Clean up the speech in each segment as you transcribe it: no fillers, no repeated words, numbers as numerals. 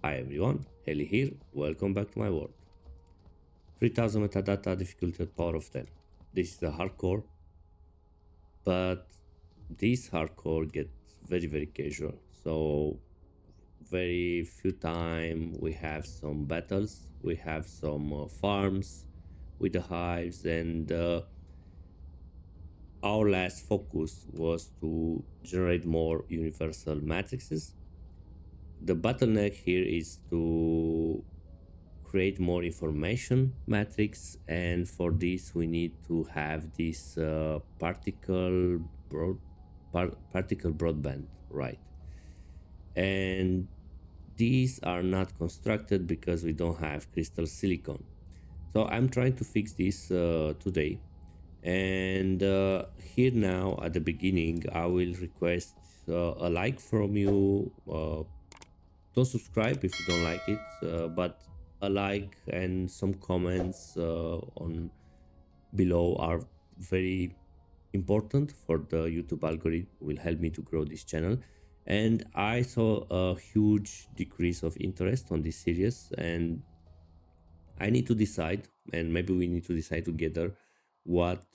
Hi everyone, Heli here, welcome back to my world. 3000 metadata, difficulty at power of 10. This is the hardcore, but this hardcore gets very casual. So very few time we have some battles, we have some farms with the hives, and our last focus was to generate more universal matrices. The bottleneck here is to create more information matrix, and for this we need to have this particle broadband, right? And these are not constructed because we don't have crystal silicon. So I'm trying to fix this today, and here now at the beginning I will request a like from you. Don't subscribe if you don't like it, but a like and some comments on below are very important for the YouTube algorithm, will help me to grow this channel. And I saw a huge decrease of interest on this series, and I need to decide, and maybe we need to decide together what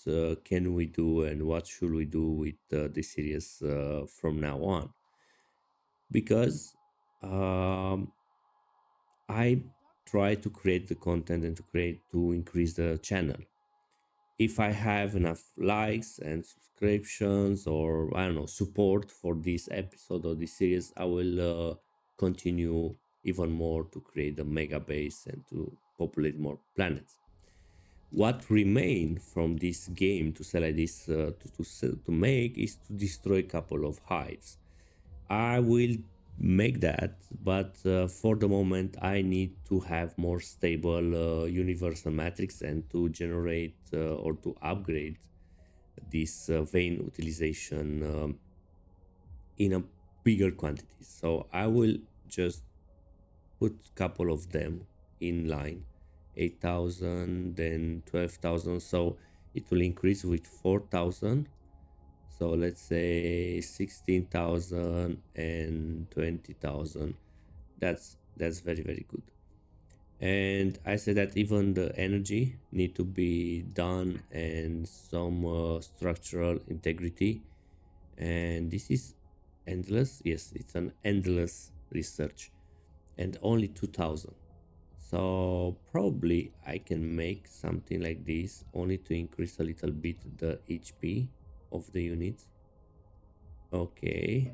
can we do and what should we do with this series from now on, because I try to create the content and to increase the channel. If I have enough likes and subscriptions, or I don't know, support for this episode or this series, I will continue even more to create a mega base and to populate more planets. What remain from this game to sell like this to make is to destroy a couple of hives. I will make that, but for the moment I need to have more stable universal matrix and to generate or to upgrade this vein utilization in a bigger quantity. So I will just put a couple of them in line, 8,000, then 12,000, so it will increase with 4,000. So let's say 16,000 and 20,000. That's very good. And I said that even the energy need to be done and some structural integrity. And this is endless. Yes, it's an endless research, and only 2,000. So probably I can make something like this, only to increase a little bit the HP of the units. Okay,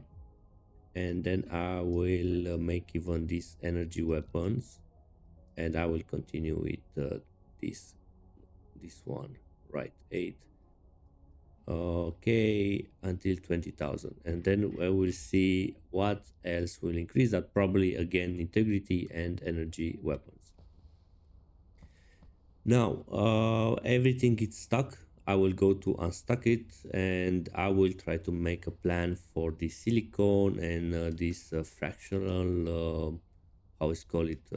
and then I will make even these energy weapons, and I will continue with this one, right? 8. Okay, until 20,000, and then I will see what else will increase that. Probably again integrity and energy weapons. Now everything is stuck. I will go to unstuck it, and I will try to make a plan for the silicon and this fractional how is call it,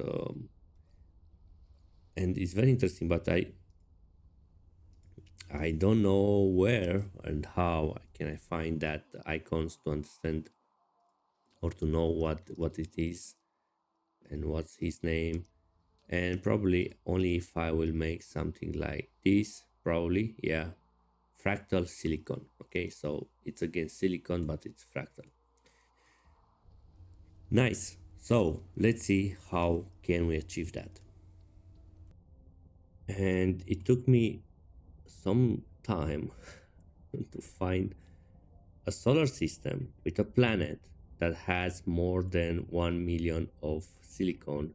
and it's very interesting, but I don't know where and how can I find that icons to understand or to know what it is and what's his name. And probably only if I will make something like this, probably, yeah, fractal silicon. Okay, so it's again silicon, but it's fractal. Nice. So let's see how can we achieve that. And it took me some time to find a solar system with a planet that has more than 1 million of silicon,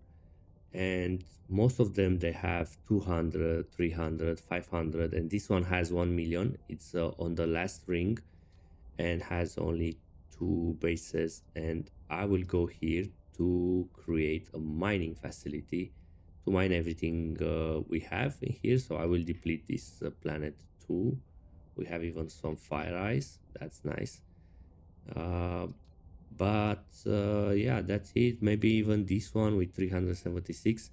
and most of them they have 200, 300, 500, and this one has 1 million. It's on the last ring and has only 2 bases, and I will go here to create a mining facility to mine everything we have in here. So I will deplete this planet too. We have even some fire ice, that's nice. But yeah, that's it. Maybe even this one with 376.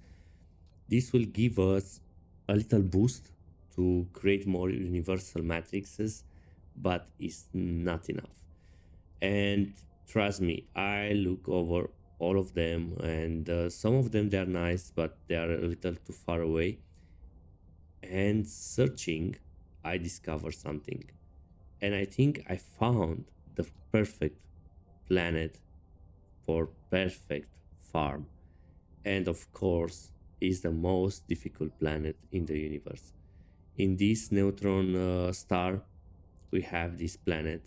This will give us a little boost to create more universal matrices, but it's not enough. And trust me, I look over all of them, and some of them they are nice, but they are a little too far away. And searching, I discovered something, and I think I found the perfect planet for perfect farm. And of course, is the most difficult planet in the universe. In this neutron star, we have this planet,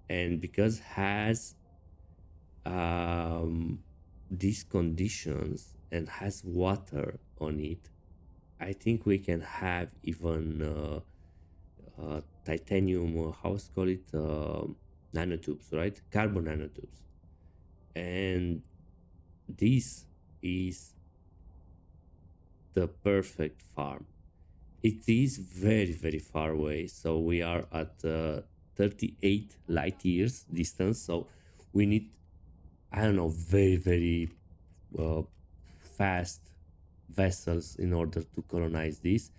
and because has um, these conditions and has water on it, I think we can have even titanium, how's call it, nanotubes, right? Carbon nanotubes. And this is the perfect farm. It is very, very far away. So we are at 38 light years distance. So we need, I don't know, very, very uh, fast vessels in order to colonize this.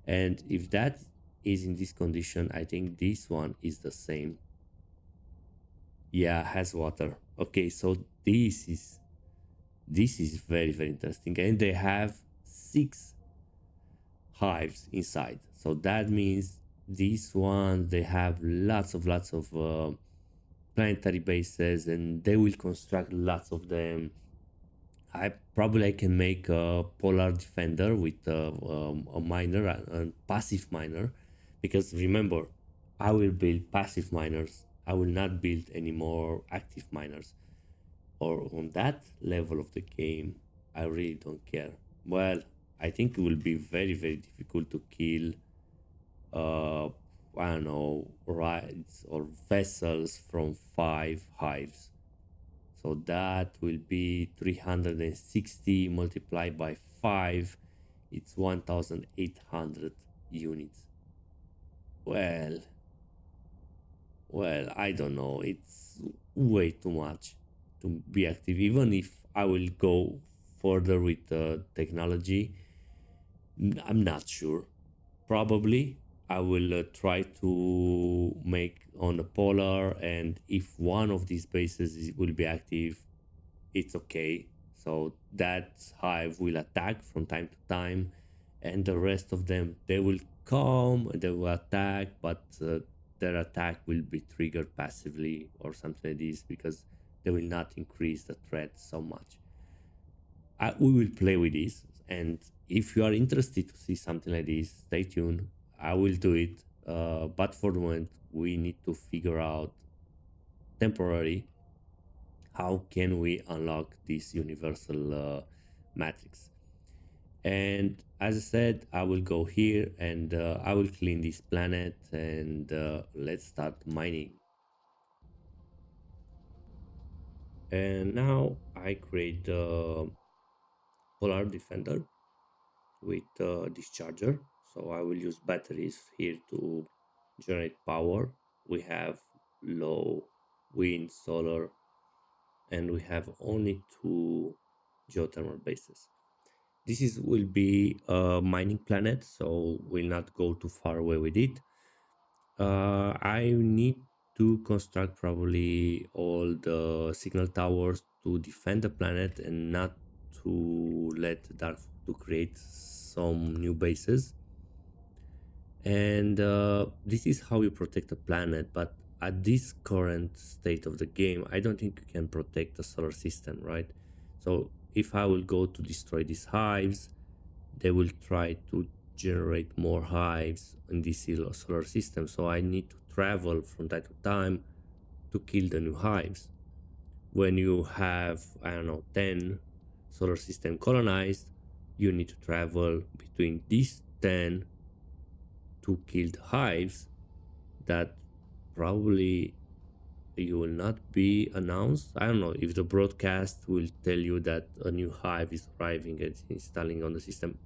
And if that is in this condition, I think this one is the same. Yeah, has water. Okay, so this is very, very interesting. And they have 6 hives inside. So that means these ones they have lots of planetary bases, and they will construct lots of them. I probably can make a polar defender with a miner, a passive miner, because remember, I will build passive miners. I will not build any more active miners. Or on that level of the game, I really don't care. Well, I think it will be very, very difficult to kill, uh, I don't know, rides or vessels from 5 hives. So that will be 360 multiplied by 5. It's 1,800 units. Well, well, I don't know. It's way too much to be active. Even if I will go further with the technology, I'm not sure. Probably I will try to make on a polar, and if one of these bases will be active, it's okay. So that hive will attack from time to time, and the rest of them they will come and they will attack, but their attack will be triggered passively or something like this because they will not increase the threat so much. We will play with this, and if you are interested to see something like this, stay tuned. I will do it, but for the moment, we need to figure out temporary how can we unlock this universal matrix. And as I said, I will go here and I will clean this planet, and let's start mining. And now I create the polar defender with this charger. So I will use batteries here to generate power. We have low wind, solar, and we have only 2 geothermal bases. This is will be a mining planet, so will not go too far away with it. I need to construct probably all the signal towers to defend the planet and not to let dark to create some new bases. And this is how you protect the planet. But at this current state of the game, I don't think you can protect the solar system, right? So if I will go to destroy these hives, they will try to generate more hives in this solar system. So I need to travel from time to time to kill the new hives. When you have, I don't know, 10 solar system colonized, you need to travel between these 10 to kill the hives that probably you will not be announced. I don't know if the broadcast will tell you that a new hive is arriving and installing on the system.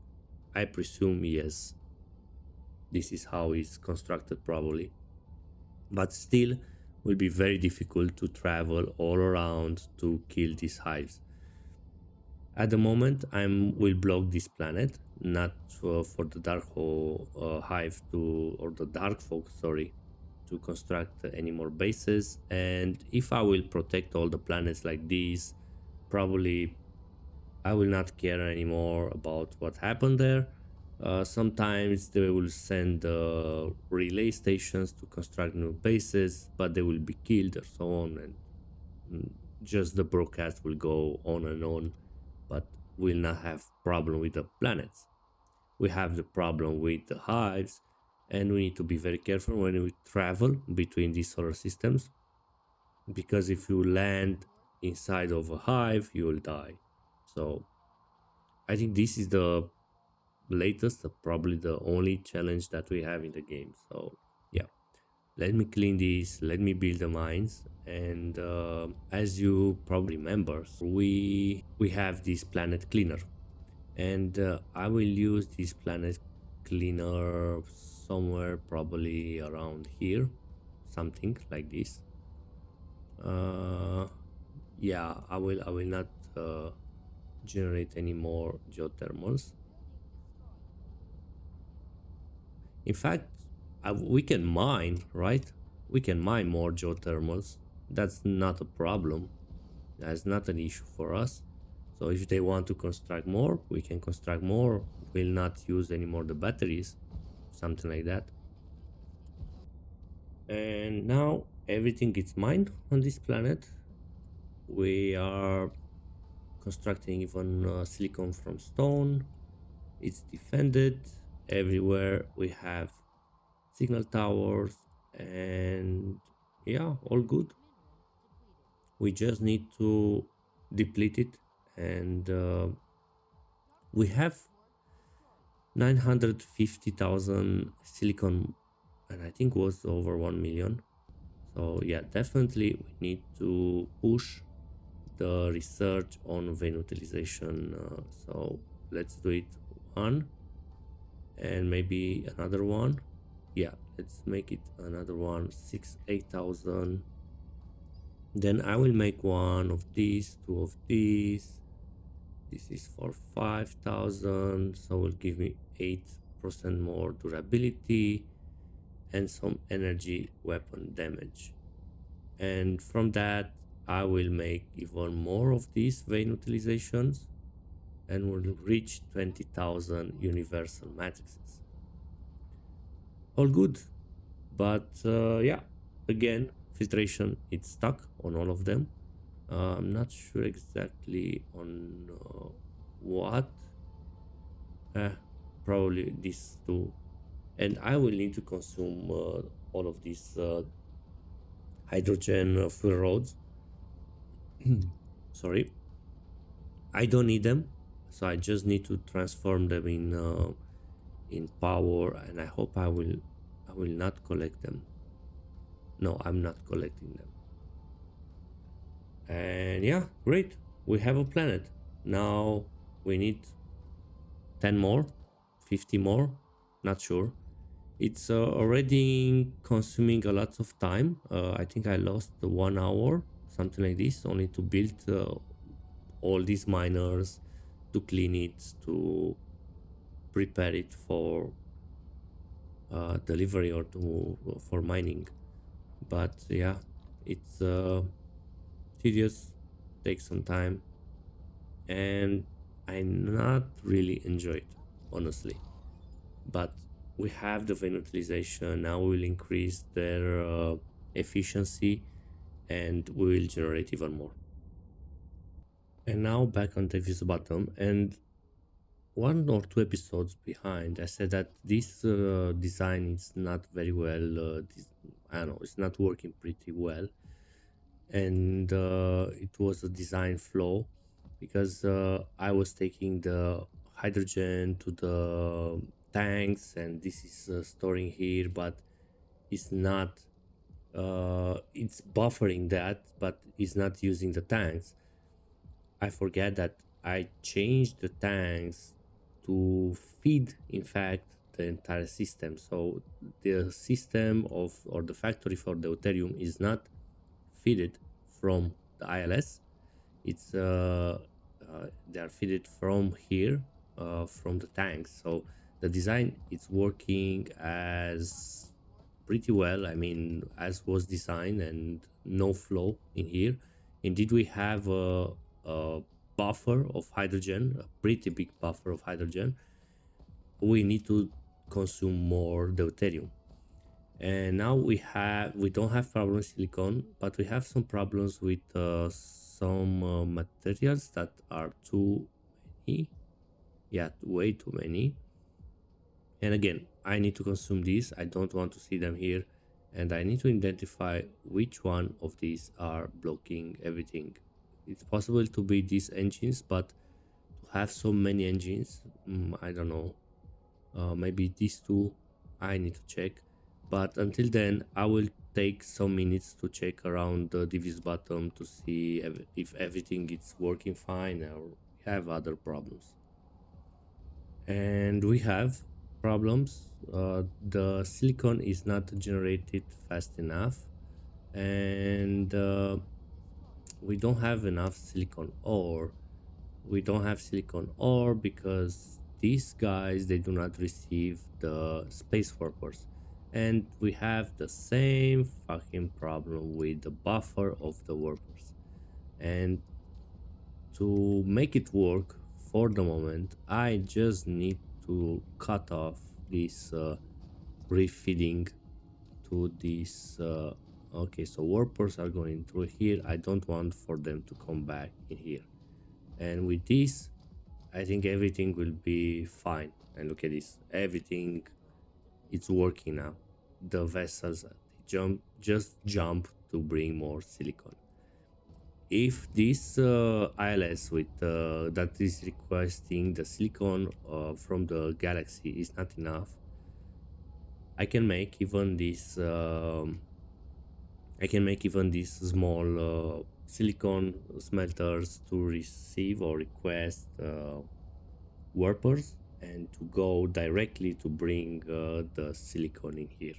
I presume yes. This is how it's constructed probably. But still will be very difficult to travel all around to kill these hives. At the moment, I will block this planet, not for the hive to, or the dark folk, sorry, to construct any more bases. And if I will protect all the planets like this, probably I will not care anymore about what happened there. Sometimes they will send relay stations to construct new bases, but they will be killed or so on, and just the broadcast will go on, but will not have problem with the planets. We have the problem with the hives, and we need to be very careful when we travel between these solar systems, because if you land inside of a hive, you will die. So I think this is the latest, probably the only challenge that we have in the game. So yeah, let me clean this, let me build the mines, and as you probably remember, we have this planet cleaner, and I will use this planet cleaner somewhere probably around here, something like this. uh, yeah, I will not generate any more geothermals. In fact, we can mine, right? We can mine more geothermals. That's not a problem. That's not an issue for us. So if they want to construct more, we can construct more. We'll not use anymore the batteries, something like that. And now everything is mined on this planet. We are constructing even silicon from stone. It's defended. Everywhere we have signal towers, and yeah, all good. We just need to deplete it, and we have 950,000 silicon, and I think was over 1 million. So yeah, definitely we need to push the research on vein utilization. So let's do it one, and maybe another one. Yeah, let's make it another one, 8,000. Then I will make one of these, two of these. This is for 5,000, so will give me 8% more durability and some energy weapon damage. And from that, I will make even more of these vein utilizations, and will reach 20,000 universal matrices. All good. But yeah, again, filtration, it's stuck on all of them. I'm not sure exactly on what. Probably these two. And I will need to consume all of these hydrogen fuel rods. Sorry, I don't need them, so I just need to transform them in power, and I hope I will not collect them. No, I'm not collecting them. And yeah, great. We have a planet. Now we need 10 more, 50 more, not sure. It's already consuming a lot of time. I think I lost 1 hour, something like this, only to build all these miners, to clean it, to prepare it for delivery or for mining. But yeah, it's tedious, takes some time, and I not really enjoy it, honestly. But we have the vein utilization now. We will increase their efficiency, and we will generate even more. And now back on the views bottom, and one or two episodes behind, I said that this design is not very well. I don't know, it's not working pretty well, and it was a design flaw, because I was taking the hydrogen to the tanks, and this is storing here, but it's not. It's buffering that, but it's not using the tanks. I forget that I changed the tanks to feed, in fact, the entire system. So the system of, or the factory for the Ethereum is not feeded from the ILS. It's they are feeded from here, from the tanks. So the design is working as pretty well. I mean, as was designed, and no flaw in here. Indeed, we have a buffer of hydrogen, a pretty big buffer of hydrogen, we need to consume more deuterium. And now we don't have problems with silicon, but we have some problems with some materials that are too many. Yeah, way too many. And again, I need to consume these. I don't want to see them here, and I need to identify which one of these are blocking everything. It's possible to be these engines, but to have so many engines, I don't know. Maybe these two, I need to check. But until then, I will take some minutes to check around the device bottom to see if everything is working fine or we have other problems. And we have problems. The silicon is not generated fast enough, and we don't have enough silicon ore. We don't have silicon ore because these guys, they do not receive the space warpers, and we have the same fucking problem with the buffer of the warpers. And to make it work for the moment, I just need to cut off this refeeding to this. Okay, so warpers are going through here. I don't want for them to come back in here. And with this, I think everything will be fine. And look at this, everything it's working now. The vessels just jump to bring more silicon. If this ILS with that is requesting the silicon from the galaxy is not enough, I can make even this. I can make even these small silicon smelters to receive or request warpers and to go directly to bring the silicon in here.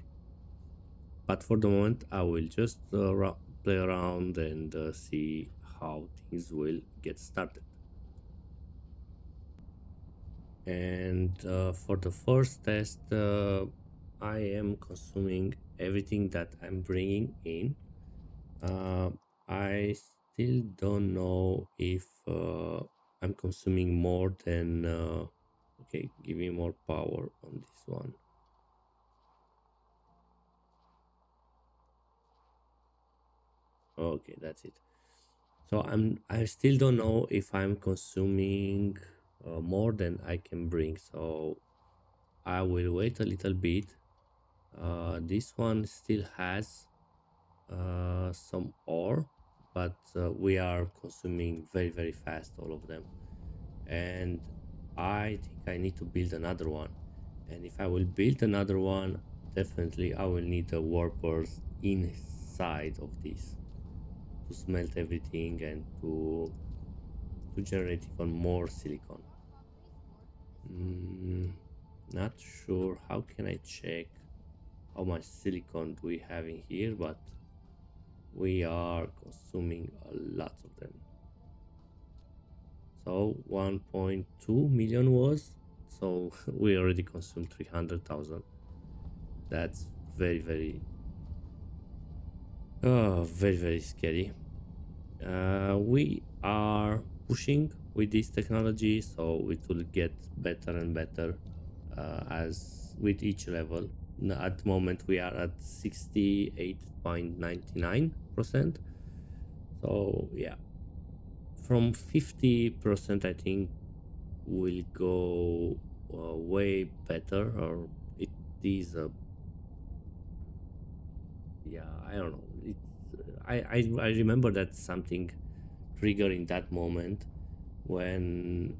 But for the moment, I will just play around and see how things will get started. And for the first test, I am consuming everything that I'm bringing in. I still don't know if I'm consuming more than okay, give me more power on this one. Okay, that's it. So I still don't know if I'm consuming more than I can bring, so I will wait a little bit. This one still has some ore, but we are consuming very fast all of them, and I think I need to build another one. And if I will build another one, definitely I will need the warpers inside of this to smelt everything and to generate even more silicon. Not sure how can I check how much silicon do we have in here, but we are consuming a lot of them. So 1.2 million was, so we already consumed 300,000. That's very very scary. We are pushing with this technology, so it will get better and better as with each level. At the moment we are at 68.99%. So yeah, from 50% I think will go way better, or it is a, yeah, I don't know. It's I remember that something triggered in that moment when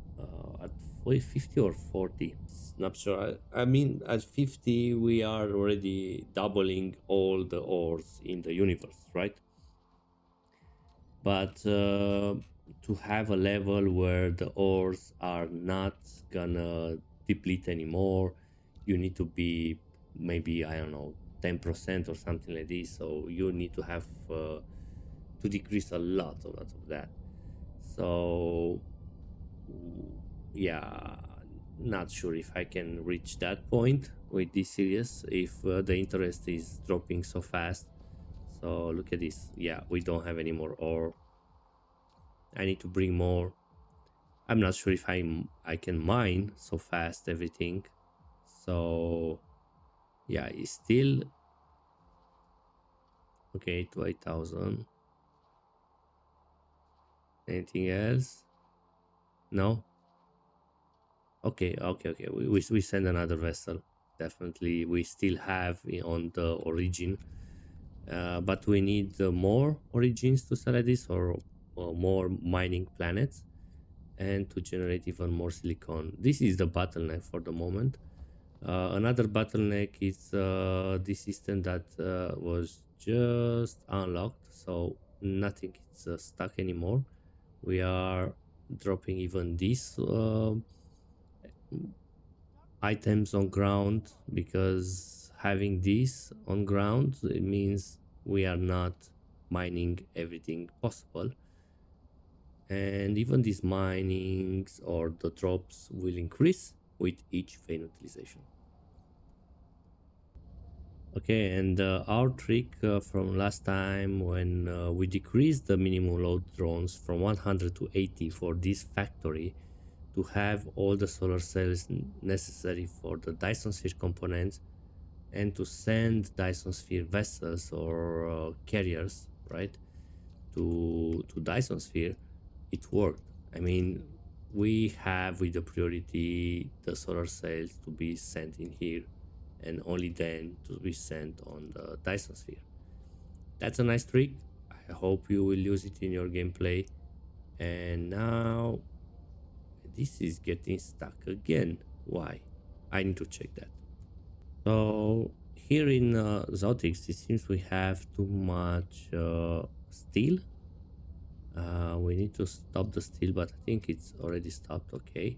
at 50 or 40, not sure. I mean, at 50 we are already doubling all the ores in the universe, right? But to have a level where the ores are not gonna deplete anymore, you need to be maybe, I don't know, 10% or something like this. So you need to have to decrease a lot of that. So yeah, not sure if I can reach that point with this series if the interest is dropping so fast. So look at this. Yeah, we don't have any more ore. I need to bring more. I'm not sure if I can mine so fast everything. So yeah, it's still okay to 8,000. Anything else? No. Okay, okay, okay. We send another vessel. Definitely, we still have on the origin, but we need more origins to select this, or more mining planets, and to generate even more silicon. This is the bottleneck for the moment. Another bottleneck is the system that was just unlocked, so nothing is stuck anymore. We are dropping even these items on ground, because having this on ground, it means we are not mining everything possible, and even these minings or the drops will increase with each vein utilization. Okay, and our trick from last time, when we decreased the minimum load drones from 100 to 80 for this factory, to have all the solar cells necessary for the Dyson Sphere components, and to send Dyson Sphere vessels or carriers, right, to Dyson Sphere, it worked. I mean, we have with the priority the solar cells to be sent in here, and only then to be sent on the Dyson Sphere. That's a nice trick. I hope you will use it in your gameplay. And now this is getting stuck again. Why? I need to check that. So here in Zotix, it seems we have too much steel. We need to stop the steel, but I think it's already stopped. Okay.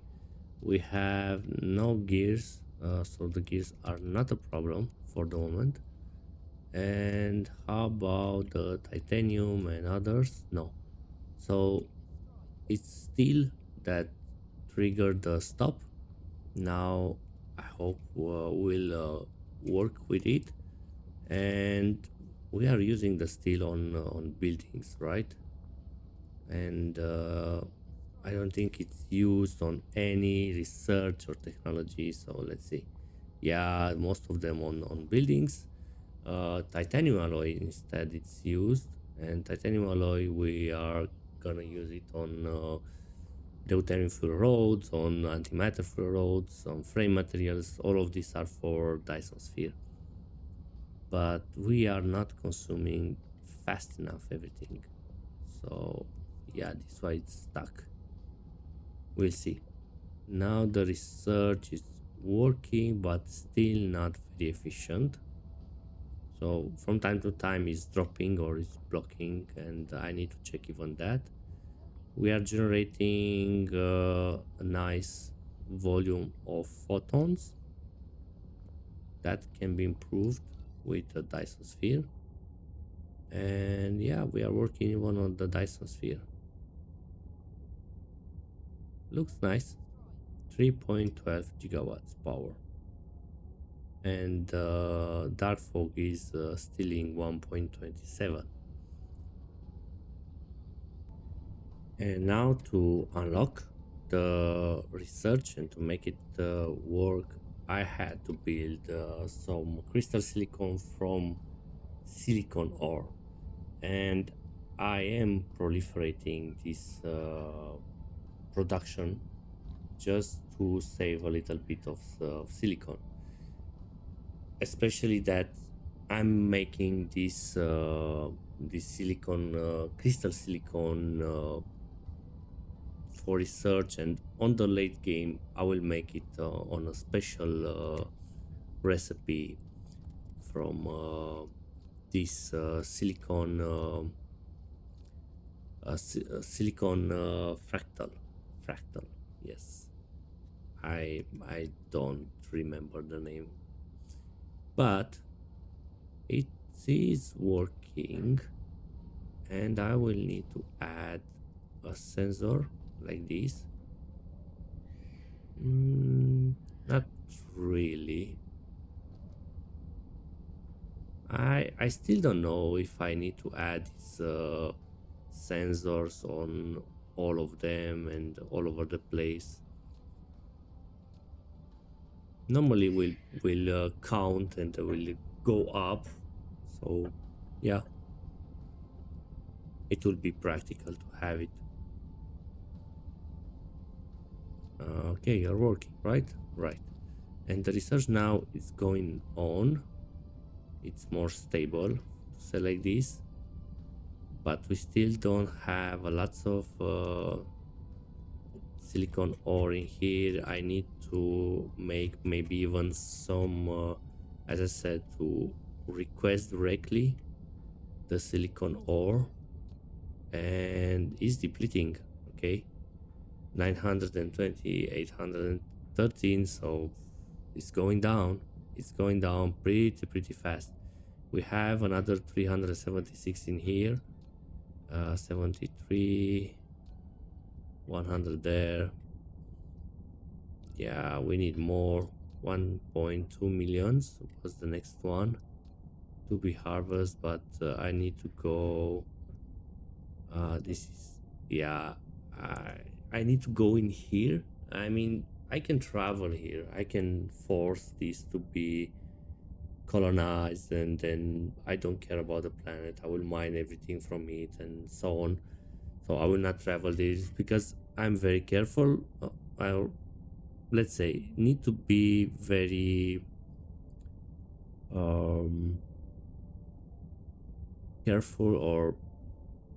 We have no gears, so the gears are not a problem for the moment. And how about the titanium and others? No. So it's still that triggered the stop. Now I hope we'll work with it, and we are using the steel on buildings, right? And I don't think it's used on any research or technology. So let's see. Yeah, most of them on buildings. Titanium alloy instead it's used, and titanium alloy we are gonna use it on deuterium fuel rods, on antimatter fuel rods, on frame materials. All of these are for Dyson Sphere, but we are not consuming fast enough everything. So yeah, this is why it's stuck. We'll see. Now the research is working, but still not very efficient. So from time to time it's dropping or it's blocking, and I need to check even that. We are generating a nice volume of photons that can be improved with the Dyson Sphere. And yeah, we are working even on the Dyson Sphere. Looks nice. 3.12 gigawatts power. And dark fog is stealing 1.27. And now to unlock the research and to make it work, I had to build some crystal silicon from silicon ore, and I am proliferating this production just to save a little bit of silicon, especially that I'm making this silicon crystal silicon for research, and on the late game I will make it on a special recipe from this silicon fractal. Yes, I don't remember the name, but it is working, and I will need to add a sensor like this. Not really. I still don't know if I need to add these sensors on all of them and all over the place. Normally we'll count and will go up. So yeah, it will be practical to have it. Okay, you're working, right? Right. And the research now is going on. It's more stable to select this, but we still don't have a lots of silicon ore in here. I need to make maybe even some, as I said, to request directly the silicon ore, and it's depleting. Okay, 920, 813. So it's going down. It's going down pretty fast. We have another 376 in here, 73, 100 there. Yeah, we need more. 1.2 millions was the next one to be harvested, but I need to go. This is, yeah, I need to go in here. I mean, I can travel here. I can force this to be colonized, and then I don't care about the planet. I will mine everything from it and so on. So I will not travel this because I'm very careful. I, let's say, need to be very um, careful or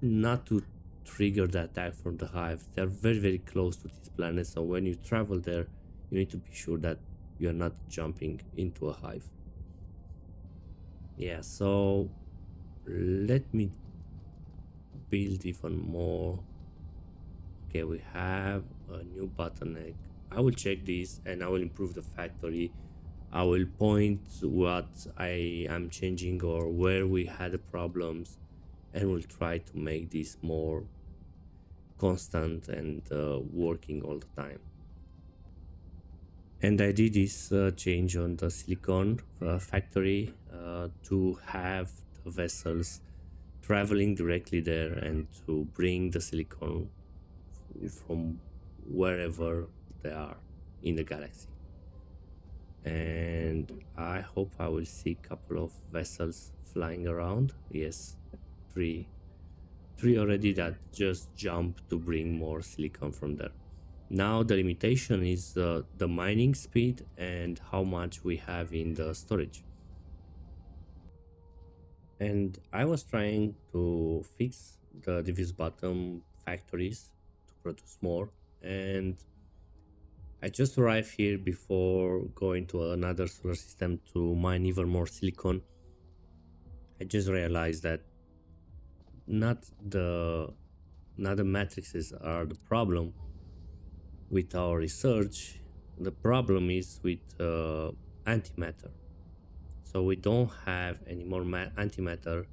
not to trigger the attack from the hive. They're very close to this planet, so when you travel there, you need to be sure that you're not jumping into a hive. Yeah, so let me build even more. Okay, we have a new bottleneck. I will check this and I will improve the factory. I will point what I am changing or where we had the problems, and we'll try to make this more constant and working all the time. And I did this change on the silicon factory to have the vessels traveling directly there and to bring the silicon from wherever they are in the galaxy. And I hope I will see a couple of vessels flying around. Yes, three. Three already that just jump to bring more silicon from there. Now the limitation is the mining speed and how much we have in the storage. And I was trying to fix the diffuse bottom factories to produce more, and I just arrived here before going to another solar system to mine even more silicon. I just realized that not the not the matrices are the problem with our research. The problem is with antimatter. So we don't have any more antimatter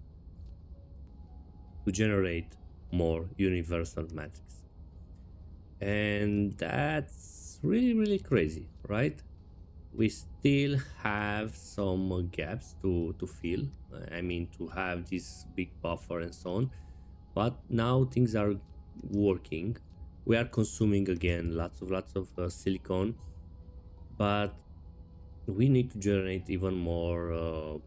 to generate more universal matrix. And that's really crazy, right? We still have some gaps to fill. I mean, to have this big buffer and so on. But now things are working. We are consuming again lots of silicon, but we need to generate even more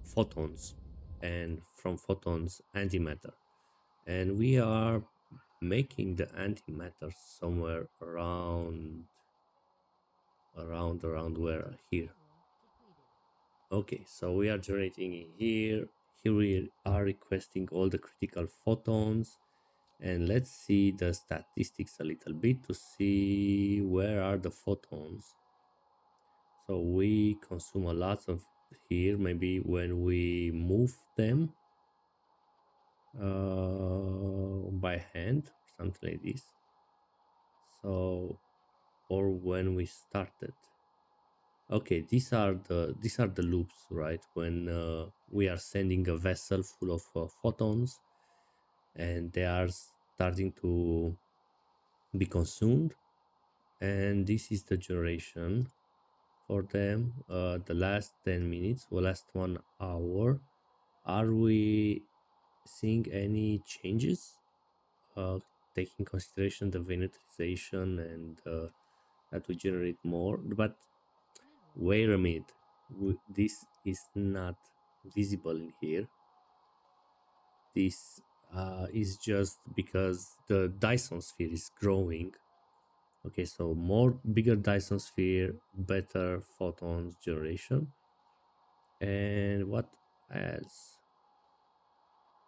photons, and from photons antimatter, and we are making the antimatter somewhere around where here. Okay, so we are generating in here we are requesting all the critical photons, and let's see the statistics a little bit to see where are the photons. So we consume a lot of here, maybe when we move them by hand or something like this. So, or when we started. Okay, these are the loops, right? When we are sending a vessel full of photons, and they are starting to be consumed, and this is the duration for them. The last 10 minutes or last 1 hour. Are we seeing any changes? uh, taking consideration the ventilization and that will generate more. But wait a minute, this is not visible in here. This is just because the Dyson sphere is growing. Okay, so more bigger Dyson sphere, better photons generation. And what else?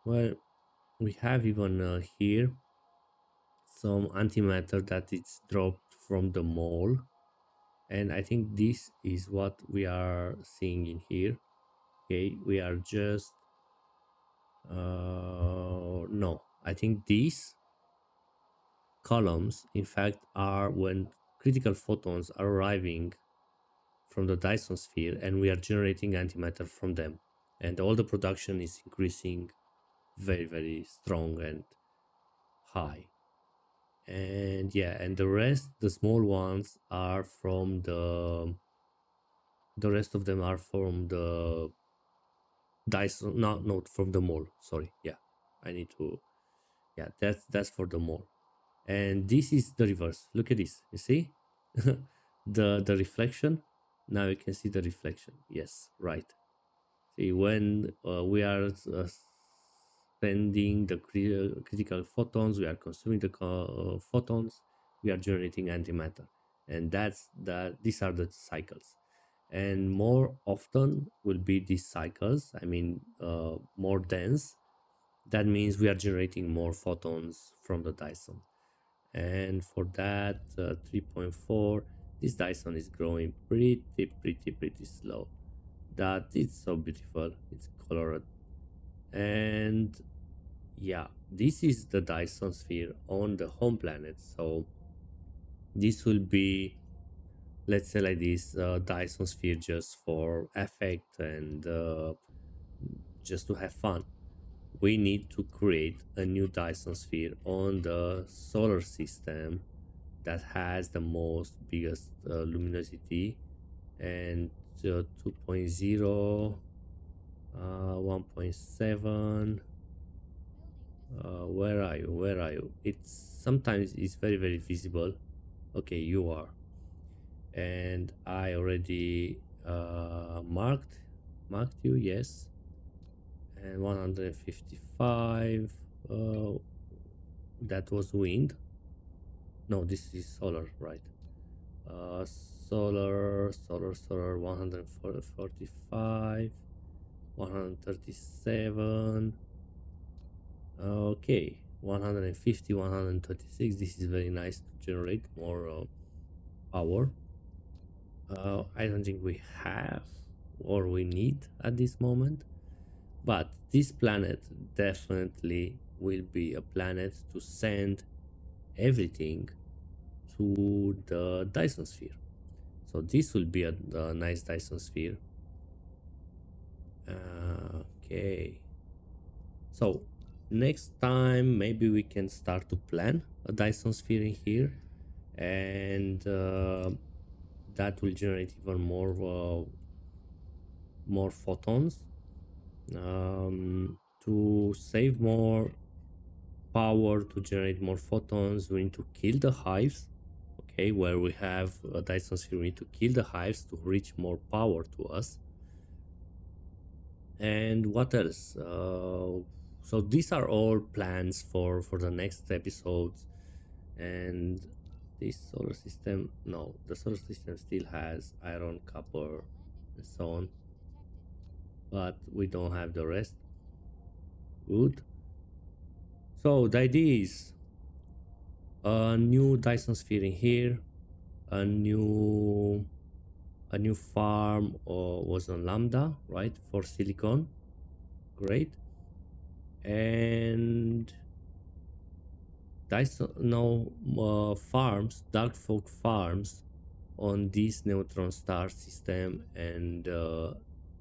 Well, we have even here some antimatter that is dropped from the mall, and I think this is what we are seeing in here. Okay, we are just no, I think these columns in fact are when critical photons are arriving from the Dyson sphere, and we are generating antimatter from them, and all the production is increasing very strong and high. And yeah, and the rest, the small ones, are from the rest of them are from the Dyson, not from the mall, sorry. Yeah, I need to, yeah, that's for the mall. And this is the reverse. Look at this, you see the reflection. Now you can see the reflection. Yes, right. See, when we are sending the critical photons, we are consuming the photons, we are generating antimatter, and that's that. These are the cycles, and more often will be these cycles. I mean, more dense. That means we are generating more photons from the Dyson, and for that 3.4, this Dyson is growing pretty slow. That it's so beautiful. It's colored. And yeah, this is the Dyson sphere on the home planet. So this will be, let's say like this, Dyson sphere just for effect and just to have fun. We need to create a new Dyson sphere on the solar system that has the most biggest luminosity, and 2.0, 1.7. Where are you? Where are you? It's sometimes it's very visible. Okay, you are. And I already marked you. Yes. And 155. That was wind. No, this is solar, right? Solar 145, 137. Okay, 150, 136. This is very nice to generate more power. I don't think we have or we need at this moment, but this planet definitely will be a planet to send everything to the Dyson sphere. So this will be a nice Dyson sphere. Okay. So next time maybe we can start to plan a Dyson sphere in here, and that will generate even more photons. To save more power, to generate more photons, we need to kill the hives. Okay, where we have a Dyson sphere, we need to kill the hives to reach more power to us. And what else? So these are all plans for the next episodes. And this solar system, no, the solar system still has iron, copper, and so on, but we don't have the rest. Good. So the idea is a new Dyson sphere in here, a new farm was on Lambda, right, for silicon. Great. And Dyson now farms, dark fog farms on this neutron star system and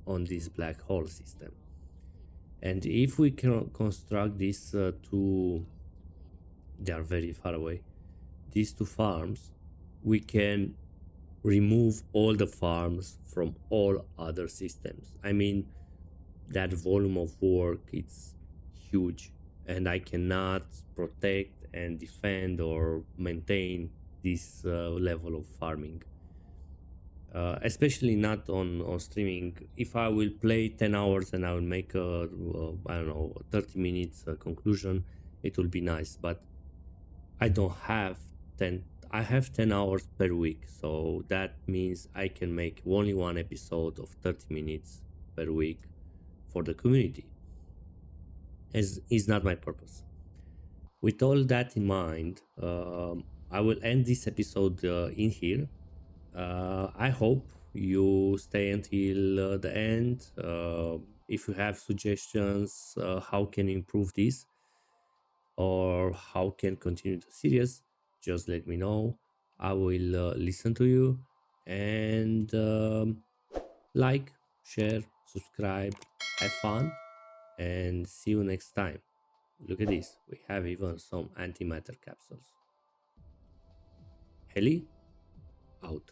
on this black hole system. And if we can construct these two, they are very far away, these two farms, we can remove all the farms from all other systems. I mean, that volume of work, it's huge. and I cannot protect and defend or maintain this level of farming. Especially not on streaming. If I will play 10 hours and I will make a I don't know 30 minutes conclusion, it will be nice. But I don't have 10. I have 10 hours per week, so that means I can make only one episode of 30 minutes per week for the community. As is not my purpose. With all that in mind, I will end this episode in here. I hope you stay until the end. If you have suggestions, how can you improve this or how can continue the series, just let me know. I will listen to you and like, share, subscribe, have fun, and see you next time. Look at this, we have even some antimatter capsules. Heli out.